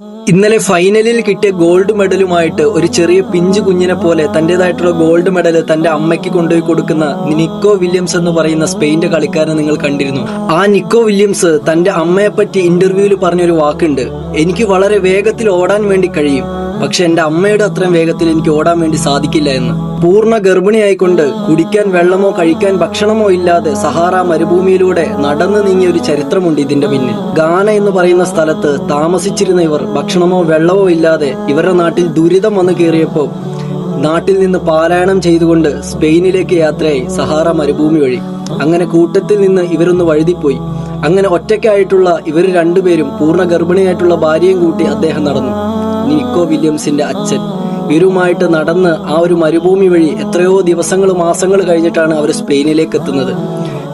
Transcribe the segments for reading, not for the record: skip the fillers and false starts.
ഇന്നലെ ഫൈനലിൽ കിട്ടിയ ഗോൾഡ് മെഡലുമായിട്ട് ഒരു ചെറിയ പിഞ്ചു കുഞ്ഞിനെ പോലെ തന്റേതായിട്ടുള്ള ഗോൾഡ് മെഡൽ തന്റെ അമ്മയ്ക്ക് കൊണ്ടുപോയി കൊടുക്കുന്ന നിക്കോ വില്യംസ് എന്ന് പറയുന്ന സ്പെയിന്റെ കളിക്കാരനെ നിങ്ങൾ കണ്ടിരുന്നു. ആ നിക്കോ വില്യംസ് തന്റെ അമ്മയെ പറ്റി ഇന്റർവ്യൂവിൽ പറഞ്ഞൊരു വാക്കുണ്ട്, എനിക്ക് വളരെ വേഗത്തിൽ ഓടാൻ വേണ്ടി കഴിയും, പക്ഷെ എന്റെ അമ്മയുടെ അത്രയും വേഗത്തിൽ എനിക്ക് ഓടാൻ വേണ്ടി സാധിക്കില്ല എന്ന്. പൂർണ്ണ ഗർഭിണിയായിക്കൊണ്ട് കുടിക്കാൻ വെള്ളമോ കഴിക്കാൻ ഭക്ഷണമോ ഇല്ലാതെ സഹാറ മരുഭൂമിയിലൂടെ നടന്നു നീങ്ങിയ ഒരു ചരിത്രമുണ്ട് ഇതിന്റെ പിന്നിൽ. ഗാന എന്ന് പറയുന്ന സ്ഥലത്ത് താമസിച്ചിരുന്ന ഇവർ ഭക്ഷണമോ വെള്ളമോ ഇല്ലാതെ ഇവരുടെ നാട്ടിൽ ദുരിതം വന്നു കയറിയപ്പോൾ നാട്ടിൽ നിന്ന് പാലായനം ചെയ്തുകൊണ്ട് സ്പെയിനിലേക്ക് യാത്രയായി സഹാറ മരുഭൂമി വഴി. അങ്ങനെ കൂട്ടത്തിൽ നിന്ന് ഇവരൊന്ന് വഴുതിപ്പോയി. അങ്ങനെ ഒറ്റയ്ക്കായിട്ടുള്ള ഇവർ രണ്ടുപേരും പൂർണ്ണ ഗർഭിണിയായിട്ടുള്ള ഭാര്യയും കൂട്ടി അദ്ദേഹം നടന്നു. നിക്കോ വില്യംസിന്റെ അച്ഛൻ ഇവരുമായിട്ട് നടന്ന് ആ ഒരു മരുഭൂമി വഴി എത്രയോ ദിവസങ്ങൾ മാസങ്ങൾ കഴിഞ്ഞിട്ടാണ് അവർ സ്പെയിനിലേക്ക് എത്തുന്നത്.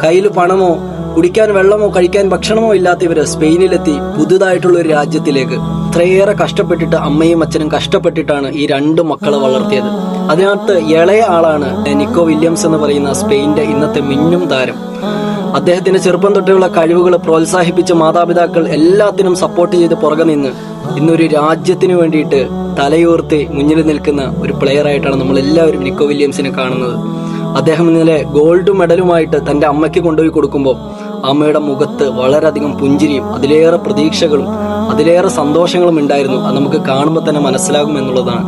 കയ്യിൽ പണമോ കുടിക്കാൻ വെള്ളമോ കഴിക്കാൻ ഭക്ഷണമോ ഇല്ലാത്ത ഇവര് സ്പെയിനിലെത്തി പുതുതായിട്ടുള്ള ഒരു രാജ്യത്തിലേക്ക്. ഇത്രയേറെ കഷ്ടപ്പെട്ടിട്ട് അമ്മയും അച്ഛനും കഷ്ടപ്പെട്ടിട്ടാണ് ഈ രണ്ട് മക്കളെ വളർത്തിയത്. അതിനകത്ത് ഇളയ ആളാണ് നിക്കോ വില്യംസ് എന്ന് പറയുന്ന സ്പെയിന്റെ ഇന്നത്തെ മിന്നും താരം. അദ്ദേഹത്തിന്റെ ചെറുപ്പം തൊട്ടുള്ള കഴിവുകൾ പ്രോത്സാഹിപ്പിച്ച മാതാപിതാക്കൾ എല്ലാത്തിനും സപ്പോർട്ട് ചെയ്ത് പുറകെ നിന്ന് ഇന്നൊരു രാജ്യത്തിന് വേണ്ടിയിട്ട് തലയോർത്ത് മുന്നിൽ നിൽക്കുന്ന ഒരു പ്ലെയർ ആയിട്ടാണ് നമ്മൾ എല്ലാവരും നിക്കോ വില്യംസിനെ കാണുന്നത്. അദ്ദേഹം ഇന്നലെ ഗോൾഡ് മെഡലുമായിട്ട് തന്റെ അമ്മയ്ക്ക് കൊണ്ടുപോയി കൊടുക്കുമ്പോൾ അമ്മയുടെ മുഖത്ത് വളരെയധികം പുഞ്ചിരിയും അതിലേറെ പ്രതീക്ഷകളും അതിലേറെ സന്തോഷങ്ങളും ഉണ്ടായിരുന്നു. അത് നമുക്ക് കാണുമ്പോൾ തന്നെ മനസ്സിലാകും എന്നുള്ളതാണ്.